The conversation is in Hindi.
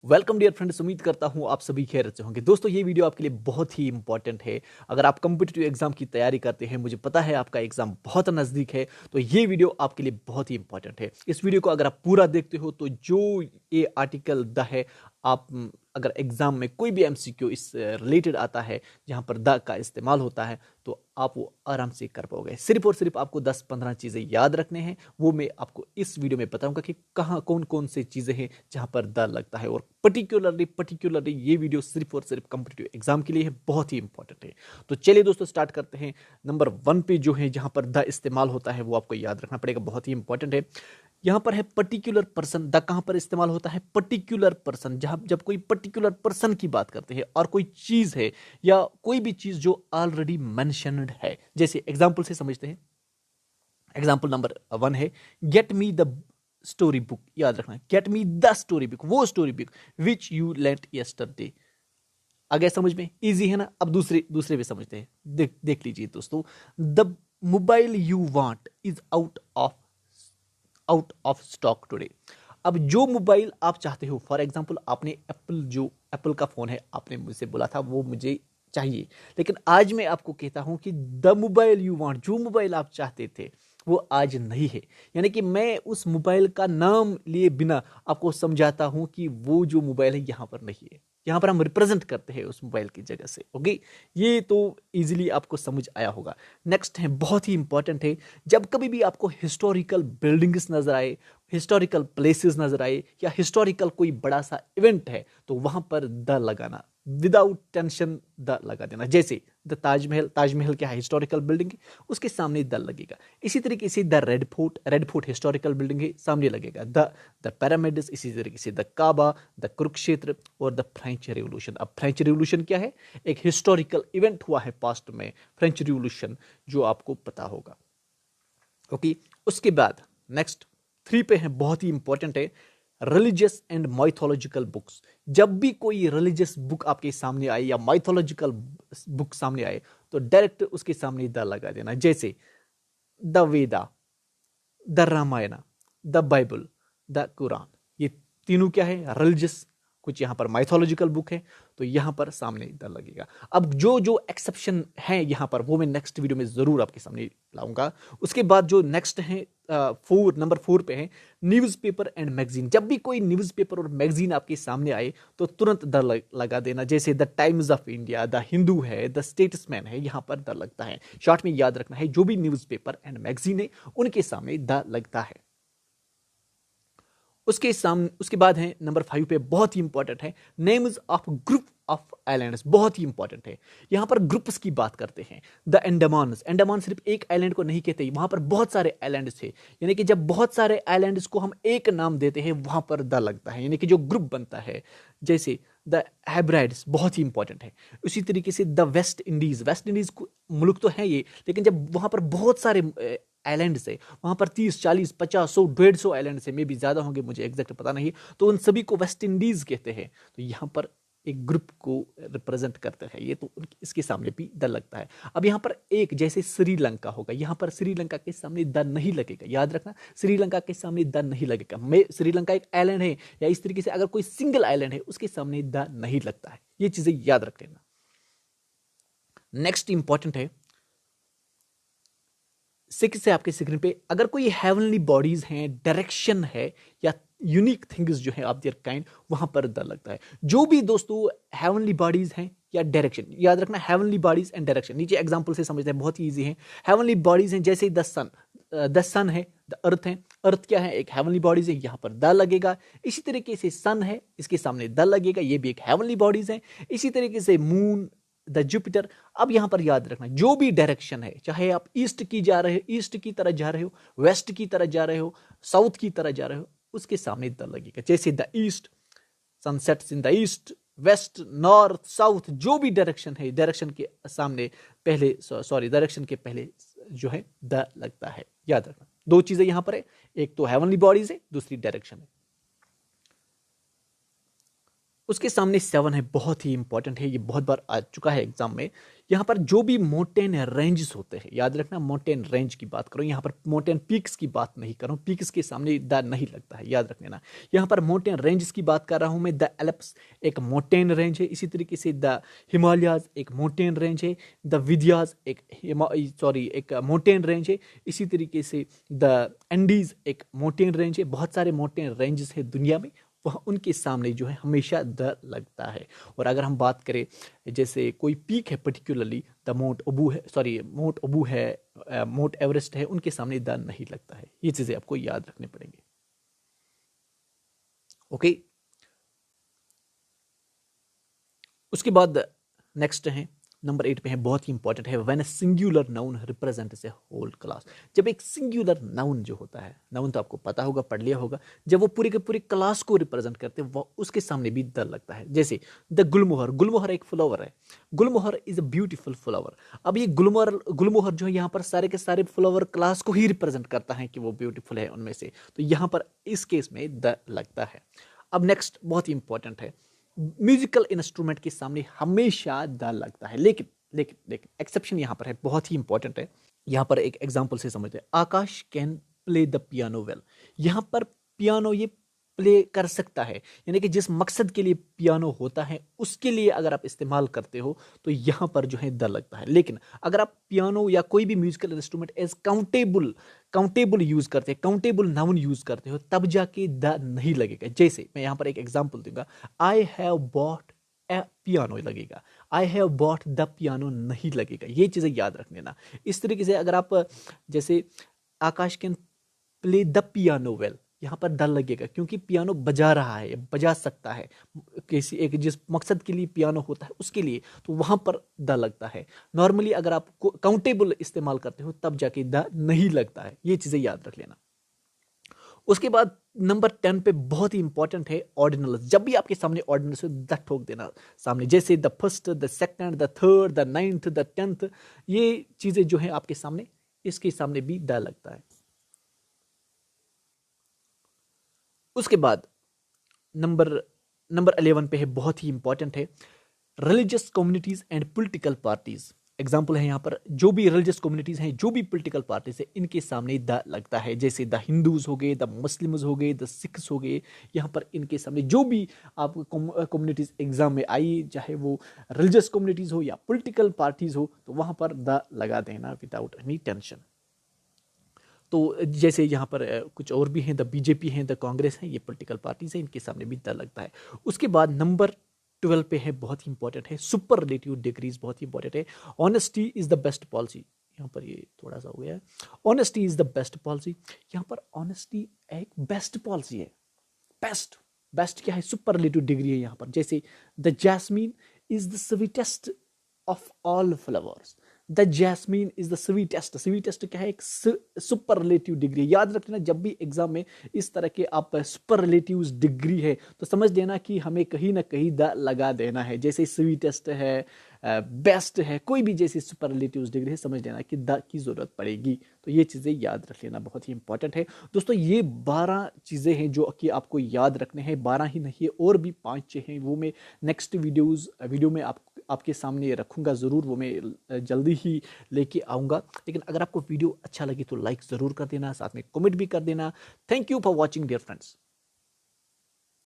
Welcome dear friends. उम्मीद करता हूं आप सभी खैरियत से होंगे। दोस्तों, ये वीडियो आपके लिए बहुत ही इंपॉर्टेंट है। अगर आप कॉम्पिटिटिव एग्जाम की तैयारी करते हैं, मुझे पता है आपका एग्जाम बहुत नज़दीक है, तो ये वीडियो आपके लिए बहुत ही इंपॉर्टेंट है। इस वीडियो को अगर आप पूरा देखते हो तो जो ये आर्टिकल द है, आप अगर एग्जाम में कोई भी एमसीक्यू इस रिलेटेड आता है जहां पर द का इस्तेमाल होता है, तो आप वो आराम से कर पाओगे। सिर्फ और सिर्फ आपको 10-15 चीज़ें याद रखने हैं। वो मैं आपको इस वीडियो में बताऊंगा कि कहाँ कौन कौन से चीज़ें हैं जहां पर द लगता है। और पर्टिकुलरली ये वीडियो सिर्फ और सिर्फ कॉम्पिटिटिव एग्जाम के लिए है, बहुत ही इंपॉर्टेंट है। तो चलिए दोस्तों, स्टार्ट करते हैं। नंबर 1 पे जो है जहां पर द इस्तेमाल होता है वो आपको याद रखना पड़ेगा, बहुत ही इंपॉर्टेंट है। यहां पर है पर्टिकुलर पर्सन। द कहां पर इस्तेमाल होता है? Particular person. जहां जब कोई पर्टिकुलर पर्सन की बात करते हैं और कोई चीज है या कोई भी चीज जो ऑलरेडी मेंशन्ड है, जैसे एग्जांपल से समझते हैं। एग्जांपल नंबर 1 है, get me the story book. याद रखना, get me the story book, वो story book which you lent yesterday. आ गया समझ में? इजी है ना। अब दूसरे दूसरे भी समझते हैं। देख लीजिए दोस्तों। The mobile you want is out of stock today. अब जो मोबाइल आप चाहते हो, फॉर एग्जांपल आपने एप्पल का फोन है, आपने मुझसे बोला था वो मुझे चाहिए, लेकिन आज मैं आपको कहता हूं कि द मोबाइल यू वांट, जो मोबाइल आप चाहते थे वो आज नहीं है। यानी कि मैं उस मोबाइल का नाम लिए बिना आपको समझाता हूं कि वो जो मोबाइल है यहां पर नहीं है। यहां पर हम रिप्रेजेंट करते हैं उस मोबाइल की जगह से। ओके, ये तो इजीली आपको समझ आया होगा। नेक्स्ट है, बहुत ही इंपॉर्टेंट है। जब कभी भी आपको हिस्टोरिकल बिल्डिंग्स नजर आए, हिस्टोरिकल प्लेसेस नजर आए, या हिस्टोरिकल कोई बड़ा सा इवेंट है, तो वहां पर द लगाना, विदाउट टेंशन द लगा देना। जैसे द ताजमहल, ताजमहल क्या है? हिस्टोरिकल बिल्डिंग है, उसके सामने द लगेगा। इसी तरीके से the red fort historical building है, सामने लगेगा द पिरामिड्स। इसी तरीके से द काबा, द कुरुक्षेत्र और द फ्रेंच रिवॉल्यूशन। अब फ्रेंच रिवॉल्यूशन क्या है? एक हिस्टोरिकल इवेंट हुआ है पास्ट में, फ्रेंच रिवॉल्यूशन, जो आपको पता होगा। ओके, उसके बाद नेक्स्ट 3 पे है, बहुत ही इंपॉर्टेंट है, रिलीजियस एंड माइथोलॉजिकल बुक्स। जब भी कोई रिलीजियस बुक आपके सामने आए या माइथोलॉजिकल बुक सामने आए, तो डायरेक्ट उसके सामने द लगा देना। जैसे the Veda, the Ramayana, the Bible, the Quran. ये तीनों क्या है? रिलीजियस, कुछ यहां पर माइथोलॉजिकल बुक है, तो यहां पर सामने द लगेगा। अब जो जो एक्सेप्शन है यहां पर, वो मैं नेक्स्ट वीडियो में जरूर आपके सामने लाऊंगा। उसके बाद जो नेक्स्ट है, नंबर 4 पे है, न्यूज़पेपर एंड मैगजीन। जब भी कोई न्यूज़पेपर और मैगजीन आपके सामने आए, तो तुरंत द लगा देना। जैसे the times of India, the Hindu है, द स्टेट्समैन है, यहां पर द लगता है। शॉर्ट में याद रखना है, जो भी न्यूज़पेपर एंड मैगजीन है उनके सामने द लगता है। उसके बाद है नंबर 5 पे, बहुत ही इंपॉर्टेंट है, names of group of islands. बहुत ही इंपॉर्टेंट है। यहां पर ग्रुप्स की बात करते हैं। द अंडमान, अंडमान सिर्फ एक आइलैंड को नहीं कहते, वहां पर बहुत सारे आइलैंड्स थे। यानी कि जब बहुत सारे आइलैंड्स को हम एक नाम देते हैं, वहां पर द लगता है, यानी कि जो ग्रुप बनता है। जैसे द हेब्राइड्स, बहुत ही इंपॉर्टेंट है। उसी तरीके से the West Indies, West Indies मुल्क तो है ये, लेकिन जब वहां पर बहुत सारे आइलैंड से, वहां पर 30, 40, 50, 100, 150 आइलैंड से, मे भी ज्यादा होंगे, मुझे एग्जैक्ट पता नहीं, तो उन सभी को वेस्ट इंडीज कहते हैं। तो यहां पर एक ग्रुप को रिप्रेजेंट करते हैं ये, तो इसके सामने भी द लगता है। अब यहां पर एक, जैसे श्रीलंका होगा, यहां पर श्रीलंका के सामने द नहीं लगेगा। याद रखना, श्रीलंका के सामने द नहीं लगेगा। मैं श्रीलंका एक आइलैंड है, या इस तरीके से अगर कोई सिंगल आइलैंड है उसके सामने द नहीं लगता है। ये चीजें याद रख लेना। नेक्स्ट इंपॉर्टेंट है, 6 से आपके स्क्रीन पे, अगर कोई हेवनली बॉडीज हैं, डायरेक्शन है, या यूनिक थिंग्स जो है ऑफ देयर काइंड, वहां पर द लगता है। जो भी दोस्तों हेवनली बॉडीज हैं या डायरेक्शन, याद रखना, हेवनली बॉडीज एंड डायरेक्शन। नीचे एग्जांपल से समझते हैं, बहुत ही इजी है। हेवनली बॉडीज हैं, जैसे द सन है, द अर्थ है। अर्थ क्या है? एक हेवनली बॉडीज है, यहां पर द लगेगा। इसी तरीके से सन है, इसके सामने द लगेगा, ये भी एक हेवनली बॉडीज है। इसी तरीके से मून, द जुपिटर। अब यहां पर याद रखना, जो भी डायरेक्शन है, चाहे आप ईस्ट की जा रहे हो, ईस्ट की तरह जा रहे हो, वेस्ट की तरह जा रहे हो, साउथ की तरह जा रहे हो, उसके सामने द लगेगा। जैसे the east, sunsets in the east, west, north, south, जो भी डायरेक्शन है, डायरेक्शन के सामने पहले, सॉरी, डायरेक्शन के पहले जो है द लगता है। याद रखना, दो चीजें यहां पर है, एक तो हेवनली बॉडीज है, दूसरी डायरेक्शन है। उसके सामने 7 है, बहुत ही इंपॉर्टेंट है, ये बहुत बार आ चुका है एग्जाम में। यहाँ पर जो भी माउंटेन रेंजेस होते हैं, याद रखना माउंटेन रेंज की बात करो, यहाँ पर माउंटेन पीक्स की बात नहीं कर रहा हूँ, पीक्स के सामने द नहीं लगता है, याद रख लेना। यहाँ पर माउंटेन रेंजेस की बात कर रहा हूँ मैं। द एल्प्स एक माउंटेन रेंज है, इसी तरीके से द हिमालयाज एक माउंटेन रेंज है, द विंध्याज एक माउंटेन रेंज है, इसी तरीके से द एंडीज एक माउंटेन रेंज है। बहुत सारे माउंटेन रेंजेस है दुनिया में, वह उनके सामने जो है हमेशा द लगता है। और अगर हम बात करें जैसे कोई पीक है, पर्टिकुलरली द माउंट अबू है, माउंट अबू है, माउंट एवरेस्ट है, उनके सामने द नहीं लगता है। ये चीजें आपको याद रखने पड़ेंगे। ओके, उसके बाद नेक्स्ट है नंबर 8 पे है, बहुत ही इंपॉर्टेंट है, when a singular noun represents a whole class. जब एक सिंगुलर नाउन जो होता है, नाउन तो आपको पता होगा, पढ़ लिया होगा, जब वो पूरे के पूरे क्लास को रिप्रेजेंट करते हैं, वो उसके सामने भी द लगता है। जैसे द गुलमोहर, गुलमोहर एक फ्लावर है, गुलमोहर इज अ ब्यूटीफुल फ्लावर। अब ये गुलमोहर जो है यहाँ पर सारे के सारे फ्लावर क्लास को ही रिप्रेजेंट करता है कि वो ब्यूटीफुल है उनमें से, तो यहाँ पर इस केस में द लगता है। अब नेक्स्ट बहुत ही इंपॉर्टेंट है, म्यूजिकल इंस्ट्रूमेंट के सामने हमेशा द लगता है, लेकिन लेकिन लेकिन एक्सेप्शन यहां पर है, बहुत ही इंपॉर्टेंट है। यहां पर एक एग्जांपल से समझते हैं, Akash can play the piano well. यहां पर पियानो ये प्ले कर सकता है, यानी कि जिस मकसद के लिए पियानो होता है उसके लिए अगर आप इस्तेमाल करते हो तो यहां पर जो है द लगता है। लेकिन अगर आप पियानो या कोई भी musical instrument as countable use करते हैं, काउंटेबल नाउन यूज करते हो, तब जाके द नहीं लगेगा। जैसे मैं यहां पर एक एग्जांपल दूंगा, I have bought a piano लगेगा, I have bought the piano नहीं लगेगा। ये चीजें याद रख लेना। इस तरीके से अगर आप जैसे Akash can play the piano well, यहाँ पर द लगेगा क्योंकि पियानो बजा रहा है, बजा सकता है, किसी एक जिस मकसद के लिए पियानो होता है उसके लिए, तो वहां पर द लगता है। नॉर्मली अगर आप काउंटेबल इस्तेमाल करते हो तब जाके द नहीं लगता है। ये चीजें याद रख लेना। उसके बाद नंबर 10 पे बहुत ही इंपॉर्टेंट है ऑर्डिनल्स। जब भी आपके सामने ऑर्डिनल्स हो, द ठोक देना सामने, जैसे the first, the second, the third, the ninth, the 10th, ये चीजें जो है आपके सामने, इसके सामने भी द लगता है। उसके बाद नंबर नंबर 11 पे है, बहुत ही इंपॉर्टेंट है, religious communities and political parties. Example है यहाँ पर, जो भी रिलीजियस कम्युनिटीज हैं, जो भी पॉलिटिकल पार्टीज है, इनके सामने द लगता है। जैसे द हिंदूज हो गए, द मुस्लिम्स हो गए, द सिख्स हो गए, यहाँ पर इनके सामने जो भी आप कम्युनिटीज एग्जाम में आई, चाहे वो रिलीजियस कम्युनिटीज हो या पॉलिटिकल पार्टीज हो, तो वहां पर द लगा देना विदाउट एनी टेंशन। तो जैसे यहाँ पर कुछ और भी हैं, द बीजेपी हैं, द कांग्रेस हैं, ये पॉलिटिकल पार्टीज हैं, इनके सामने भी द लगता है। उसके बाद नंबर 12 पे है, बहुत ही इंपॉर्टेंट है, सुपरलेटिव डिग्रीज, बहुत ही इंपॉर्टेंट है। Honesty is the best policy, यहाँ पर ये थोड़ा सा हो गया है, honesty is the best policy. यहाँ पर ऑनेस्टी एक बेस्ट पॉलिसी है। बेस्ट, बेस्ट क्या है, सुपरलेटिव डिग्री है यहाँ पर। जैसे the jasmine is the sweetest of all flowers, the jasmine is the sweetest. Sweetest क्या है, एक सुपरलेटिव डिग्री। याद रखना, जब भी एग्जाम में इस तरह के आप सुपरलेटिव डिग्री है तो समझ लेना कि हमें कहीं ना कहीं द लगा देना है। जैसे स्वीटेस्ट है, बेस्ट है, कोई भी जैसी सुपरलेटिव डिग्री है, समझ लेना कि द की जरूरत पड़ेगी। तो ये चीज़ें याद रख लेना, बहुत ही इंपॉर्टेंट है दोस्तों। ये 12 चीज़ें हैं जो कि आपको याद रखने हैं, 12 ही नहीं है, और भी 5 हैं, वो मैं नेक्स्ट वीडियो में आपके सामने रखूंगा ज़रूर, वो मैं जल्दी ही लेके आऊँगा। लेकिन अगर आपको वीडियो अच्छा लगे तो लाइक ज़रूर कर देना, साथ में कमेंट भी कर देना। Thank you for watching dear friends.